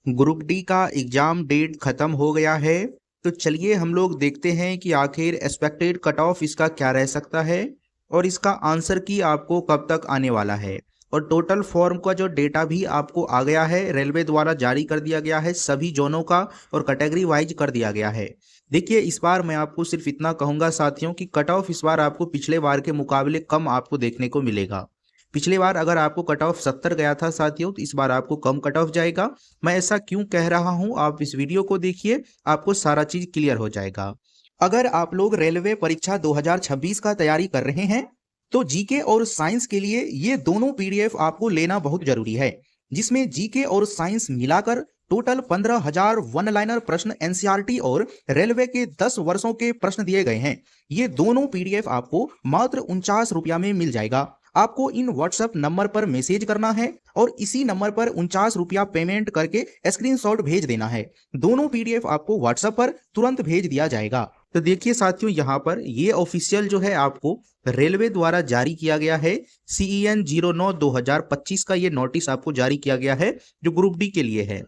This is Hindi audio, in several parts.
ग्रुप डी का एग्जाम डेट खत्म हो गया है। तो चलिए हम लोग देखते हैं कि आखिर एक्सपेक्टेड कट ऑफ इसका क्या रह सकता है और इसका आंसर की आपको कब तक आने वाला है। और टोटल फॉर्म का जो डेटा भी आपको आ गया है, रेलवे द्वारा जारी कर दिया गया है सभी जोनों का और कैटेगरी वाइज कर दिया गया है। देखिए इस बार मैं आपको सिर्फ इतना कहूंगा साथियों कि कट ऑफ इस बार आपको पिछले बार के मुकाबले कम आपको देखने को मिलेगा। पिछले बार अगर आपको कट ऑफ 70 गया था साथियों, तो इस बार आपको कम कट ऑफ जाएगा। मैं ऐसा क्यों कह रहा हूं, आप इस वीडियो को देखिए, आपको सारा चीज क्लियर हो जाएगा। अगर आप लोग रेलवे परीक्षा 2026 का तैयारी कर रहे हैं तो जीके और साइंस के लिए ये दोनों पीडीएफ आपको लेना बहुत जरूरी है, जिसमें जीके और साइंस मिलाकर टोटल 15,000 वन लाइनर प्रश्न एनसीईआरटी और रेलवे के 10 वर्षों के प्रश्न दिए गए हैं। ये दोनों पीडीएफ आपको मात्र 49 रुपया में मिल जाएगा। आपको इन व्हाट्सएप नंबर पर मैसेज करना है और इसी नंबर पर 49 रुपया पेमेंट करके स्क्रीनशॉट भेज देना है। दोनों पीडीएफ आपको व्हाट्सएप पर तुरंत भेज दिया जाएगा। तो देखिए साथियों, यहाँ पर ये ऑफिशियल जो है आपको रेलवे द्वारा जारी किया गया है। CEN 09/2025 का ये नोटिस आपको जारी किया गया है जो ग्रुप डी के लिए है।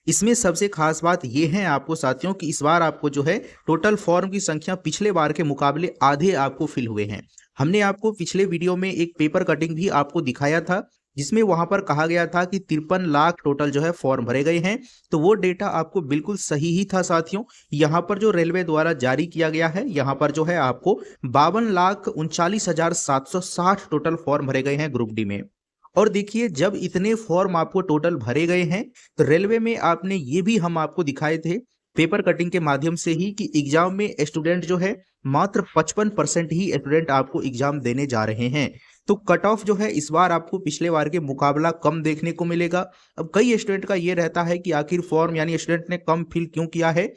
इसमें सबसे खास बात यह है आपको साथियों कि इस बार आपको जो है टोटल फॉर्म की संख्या पिछले बार के मुकाबले आधे आपको फिल हुए हैं। हमने आपको पिछले वीडियो में एक पेपर कटिंग भी आपको दिखाया था, जिसमें वहां पर कहा गया था कि 53 लाख टोटल जो है फॉर्म भरे गए हैं। तो वो डेटा आपको बिल्कुल सही ही था साथियों। यहाँ पर जो रेलवे द्वारा जारी किया गया है, यहाँ पर जो है आपको 52,39,760 टोटल फॉर्म भरे गए हैं ग्रुप डी में। और देखिए जब इतने फॉर्म आपको टोटल भरे गए हैं तो रेलवे में आपने ये भी हम आपको दिखाए थे पेपर कटिंग के माध्यम से ही कि एग्जाम में स्टूडेंट जो है मात्र 55% ही स्टूडेंट आपको एग्जाम देने जा रहे हैं। तो कट ऑफ जो है इस बार आपको पिछले बार के मुकाबला कम देखने को मिलेगा। अब कई स्टूडेंट का ये रहता है कि आखिर फॉर्म यानी स्टूडेंट ने कम फिल क्यों किया है।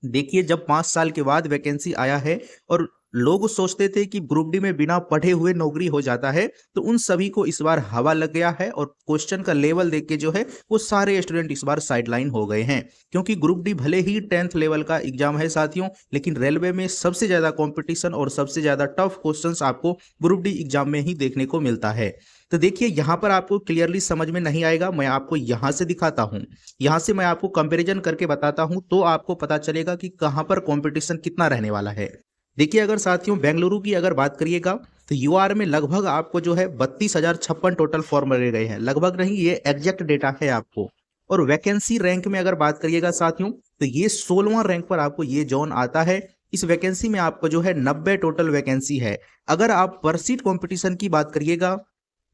देखिए जब 5 साल के बाद वैकेंसी आया है और लोग सोचते थे कि ग्रुप डी में बिना पढ़े हुए नौकरी हो जाता है, तो उन सभी को इस बार हवा लग गया है और क्वेश्चन का लेवल देख के जो है वो सारे स्टूडेंट इस बार साइडलाइन हो गए हैं। क्योंकि ग्रुप डी भले ही 10th लेवल का एग्जाम है साथियों, लेकिन रेलवे में सबसे ज्यादा कंपटीशन और सबसे ज्यादा टफ क्वेश्चंस आपको ग्रुप डी एग्जाम में ही देखने को मिलता है। तो देखिए यहाँ पर आपको क्लियरली समझ में नहीं आएगा, मैं आपको यहाँ से दिखाता हूँ। यहाँ से मैं आपको कंपैरिजन करके बताता हूँ तो आपको पता चलेगा कि कहाँ पर कंपटीशन कितना रहने वाला है। देखिए अगर साथियों बेंगलुरु की अगर बात करिएगा तो यूआर में लगभग आपको जो है 32,056 टोटल फॉर्म भरे गए हैं। लगभग नहीं, ये एग्जैक्ट डेटा है आपको। और वैकेंसी रैंक में अगर बात करिएगा साथियों तो ये 16वां रैंक पर आपको ये जोन आता है। इस वैकेंसी में आपको जो है 90 टोटल वैकेंसी है। अगर आप पर सीट कॉम्पिटिशन की बात करिएगा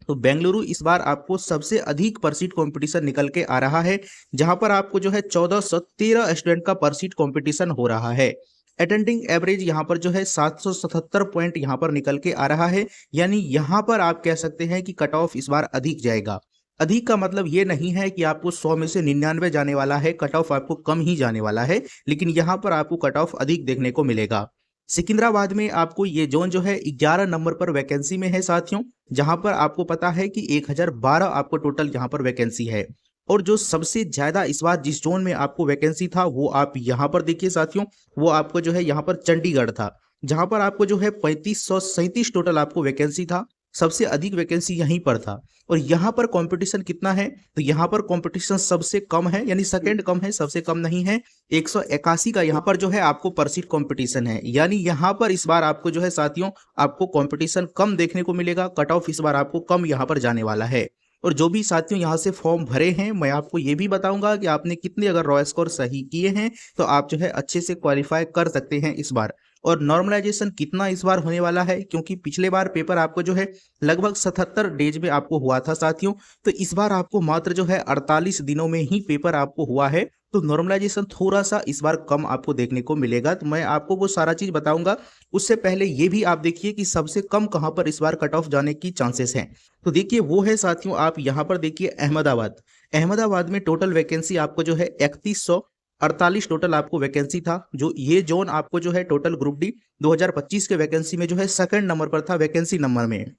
तो बेंगलुरु इस बार आपको सबसे अधिक पर सीट कंपटीशन निकल के आ रहा है, जहां पर आपको जो है 1413 स्टूडेंट का पर सीट कंपटीशन हो रहा है। अटेंडिंग एवरेज यहाँ पर जो है 777 पॉइंट यहाँ पर निकल के आ रहा है। यानी यहाँ पर आप कह सकते हैं कि कट ऑफ इस बार अधिक जाएगा। अधिक का मतलब ये नहीं है कि आपको 100 में से 99 जाने वाला है, कट ऑफ आपको कम ही जाने वाला है, लेकिन यहाँ पर आपको कट ऑफ अधिक देखने को मिलेगा। सिकंदराबाद में आपको ये जोन जो है 11 नंबर पर वैकेंसी में है साथियों, जहां पर आपको पता है कि 1012 आपको टोटल यहाँ पर वैकेंसी है। और जो सबसे ज्यादा इस बार जिस जोन में आपको वैकेंसी था वो आप यहाँ पर देखिए साथियों, वो आपको जो है यहाँ पर चंडीगढ़ था, जहां पर आपको जो है 3537 टोटल आपको वैकेंसी था। सबसे अधिक वैकेंसी यहीं पर था। और यहाँ पर कंपटीशन कितना है, तो यहाँ पर कंपटीशन सबसे कम है, यानी सेकंड कम है, सबसे कम नहीं है। 181 का यहाँ पर जो है आपको पर सीट कंपटीशन है। यानी यहाँ पर इस बार आपको जो है साथियों आपको कंपटीशन कम देखने को मिलेगा। कट ऑफ इस बार आपको कम यहाँ पर जाने वाला है। और जो भी साथियों यहाँ से फॉर्म भरे हैं, मैं आपको ये भी बताऊंगा कि आपने कितने अगर रॉ स्कोर सही किए हैं तो आप जो है अच्छे से क्वालिफाई कर सकते हैं इस बार। और नॉर्मलाइजेशन कितना इस बार होने वाला है, क्योंकि पिछले बार पेपर आपको जो है लगभग 77 डेज में आपको हुआ था साथियों, तो इस बार आपको मात्र जो है 48 दिनों में ही पेपर आपको हुआ है। तो नॉर्मलाइजेशन थोड़ा सा इस बार कम आपको देखने को मिलेगा। तो मैं आपको वो सारा चीज बताऊंगा। उससे पहले ये भी आप देखिए कि सबसे कम कहां पर इस बार कट ऑफ जाने की चांसेस हैं। तो देखिए वो है साथियों, आप यहाँ पर देखिए अहमदाबाद। अहमदाबाद में टोटल वैकेंसी आपको जो है 3148 टोटल आपको वैकेंसी था। जो ये जोन आपको जो है टोटल ग्रुप डी 2025 के वैकेंसी में जो है सेकंड नंबर पर था वैकेंसी नंबर में।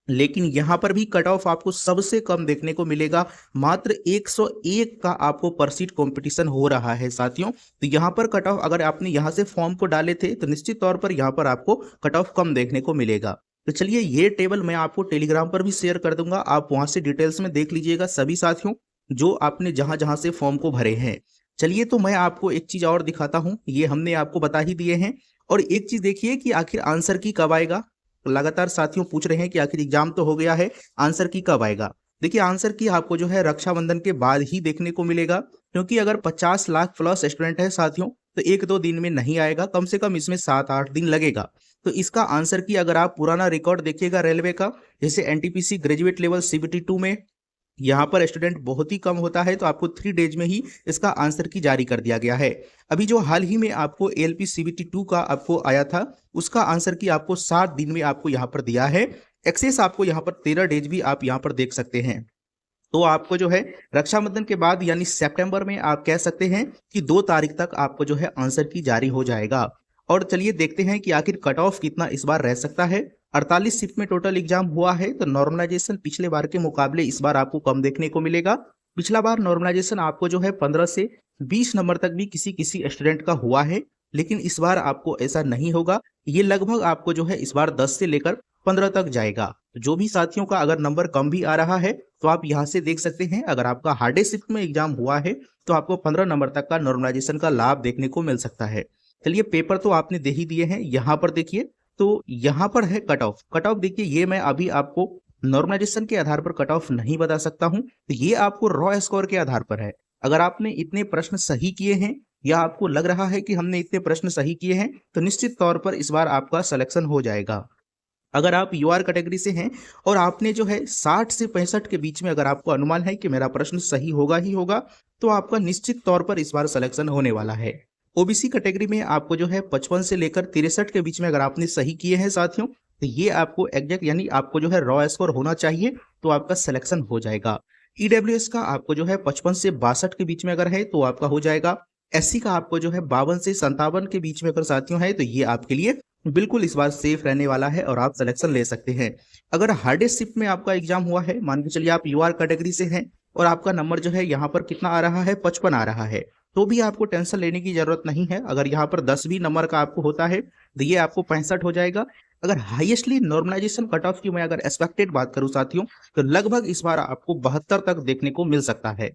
लेकिन यहां पर भी कट ऑफ आपको सबसे कम देखने को मिलेगा। मात्र 101 का आपको पर सीट कंपटीशन हो रहा है साथियों। तो यहां पर कट ऑफ अगर आपने यहां से फॉर्म को डाले थे तो निश्चित तौर पर यहां पर आपको कट ऑफ कम देखने को मिलेगा। तो चलिए ये टेबल मैं आपको टेलीग्राम पर भी शेयर कर दूंगा, आप वहां से डिटेल्स में देख लीजिएगा सभी साथियों। जो आपने जहां जहां से फॉर्म को भरे हैं। चलिए तो मैं आपको एक चीज और दिखाता हूं, ये हमने आपको बता ही दिए हैं। और एक चीज देखिए कि आखिर आंसर की कब आएगा। लगातार साथियों पूछ रहे हैं कि आखिर एग्जाम तो हो गया है, आंसर की कब आएगा। देखिए आंसर की आपको जो है रक्षाबंधन के बाद ही देखने को मिलेगा, क्योंकि अगर 50 लाख प्लस स्टूडेंट है साथियों तो एक दो दिन में नहीं आएगा, कम से कम इसमें 7-8 दिन लगेगा। तो इसका आंसर की अगर आप पुराना रिकॉर्ड देखिएगा रेलवे का, जैसे एनटीपीसी ग्रेजुएट लेवल सीबीटी 2 में यहाँ पर स्टूडेंट बहुत ही कम होता है, तो आपको 3 डेज में ही इसका आंसर की जारी कर दिया गया है। अभी जो हाल ही में आपको एलपी सीबीटी 2 का आपको आया था, उसका आंसर की आपको 7 दिन में आपको यहाँ पर दिया है। एक्सेस आपको यहाँ पर 13 डेज भी आप यहाँ पर देख सकते हैं। तो आपको जो है रक्षाबंधन के बाद यानी सितंबर में आप कह सकते हैं कि 2 तारीख तक आपको जो है आंसर की जारी हो जाएगा। और चलिए देखते हैं कि आखिर कट ऑफ कितना इस बार रह सकता है। 48 शिफ्ट में टोटल एग्जाम हुआ है, तो नॉर्मलाइजेशन पिछले बार के मुकाबले इस बार आपको कम देखने को मिलेगा। पिछला बार नॉर्मलाइजेशन आपको जो है 15 से 20 नंबर तक भी किसी किसी स्टूडेंट का हुआ है, लेकिन इस बार आपको ऐसा नहीं होगा। ये लगभग आपको जो है इस बार 10 से लेकर 15 तक जाएगा। जो भी साथियों का अगर नंबर कम भी आ रहा है तो आप यहाँ से देख सकते हैं, अगर आपका हार्डेस्ट शिफ्ट में एग्जाम हुआ है तो आपको 15 नंबर तक का नॉर्मलाइजेशन का लाभ देखने को मिल सकता है। चलिए पेपर तो आपने दे ही दिए हैं, यहाँ पर देखिए तो यहाँ पर है कट ऑफ। कट ऑफ देखिए, ये मैं अभी आपको नॉर्मलाइजेशन के आधार पर कट ऑफ नहीं बता सकता हूँ, तो ये आपको रॉ स्कोर के आधार पर है। अगर आपने इतने प्रश्न सही किए हैं या आपको लग रहा है कि हमने इतने प्रश्न सही किए हैं, तो निश्चित तौर पर इस बार आपका सिलेक्शन हो जाएगा। अगर आप यूआर कैटेगरी से हैं और आपने जो है 60 से 65 के बीच में अगर आपको अनुमान है कि मेरा प्रश्न सही होगा ही होगा, तो आपका निश्चित तौर पर इस बार सिलेक्शन होने वाला है। ओबीसी कैटेगरी में आपको जो है 55 से लेकर 63 के बीच में अगर आपने सही किए हैं साथियों, तो ये आपको एग्जैक्ट यानी आपको जो है रॉ स्कोर होना चाहिए, तो आपका सिलेक्शन हो जाएगा। ईडब्ल्यूएस का आपको जो है 55 से 62 के बीच में अगर है तो आपका हो जाएगा। एससी का आपको जो है 52 से 57 के बीच में अगर साथियों है तो ये आपके लिए बिल्कुल इस बार सेफ रहने वाला है और आप सिलेक्शन ले सकते हैं। अगर हार्डेस्ट शिफ्ट में आपका एग्जाम हुआ है, मान के चलिए आप यूआर कैटेगरी से हैं और आपका नंबर जो है यहाँ पर कितना आ रहा है, 55 आ रहा है, तो भी आपको टेंशन लेने की जरूरत नहीं है। अगर यहाँ पर 10 भी नंबर का आपको होता है तो ये आपको 65 हो जाएगा। अगर हाईएस्टली नॉर्मलाइजेशन कट ऑफ की मैं अगर एक्सपेक्टेड बात करूं साथियों, तो लगभग इस बार आपको 72 तक देखने को मिल सकता है,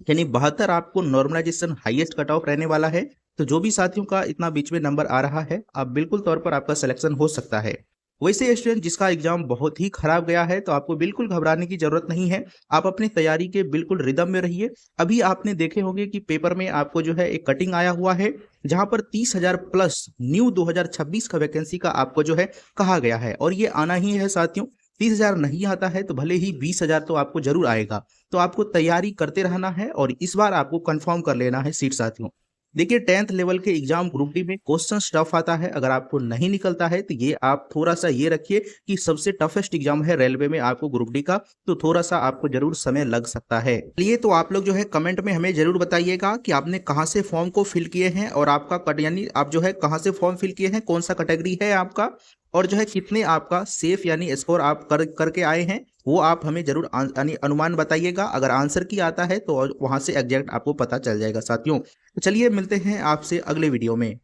यानी 72 आपको नॉर्मलाइजेशन हाईएस्ट कट ऑफ रहने वाला है। तो जो भी साथियों का इतना बीच में नंबर आ रहा है, आप बिल्कुल तौर पर आपका सिलेक्शन हो सकता है। वैसे स्टूडेंट जिसका एग्जाम बहुत ही खराब गया है, तो आपको बिल्कुल घबराने की जरूरत नहीं है। आप अपनी तैयारी के बिल्कुल रिदम में रहिए। अभी आपने देखे होंगे कि पेपर में आपको जो है एक कटिंग आया हुआ है, जहां पर 30,000 प्लस न्यू 2026 का वैकेंसी का आपको जो है कहा गया है, और ये आना ही है साथियों। 30,000 नहीं आता है तो भले ही 20,000 तो आपको जरूर आएगा। तो आपको तैयारी करते रहना है और इस बार आपको कंफर्म कर लेना है सीट साथियों। देखिए 10th लेवल के एग्जाम ग्रुप डी में क्वेश्चन टफ आता है, अगर आपको नहीं निकलता है तो ये आप थोड़ा सा ये रखिए कि सबसे टफेस्ट एग्जाम है रेलवे में आपको ग्रुप डी का, तो थोड़ा सा आपको जरूर समय लग सकता है। चलिए तो आप लोग जो है कमेंट में हमें जरूर बताइएगा कि आपने कहाँ से फॉर्म को फिल किए हैं और आपका कट यानी आप जो है कहाँ से फॉर्म फिल किए हैं, कौन सा कैटेगरी है आपका, और जो है कितने आपका सेफ यानी स्कोर आप करके आए हैं, वो आप हमें जरूर यानी अनुमान बताइएगा। अगर आंसर की आता है तो वहां से एग्जैक्ट आपको पता चल जाएगा साथियों। तो चलिए मिलते हैं आपसे अगले वीडियो में।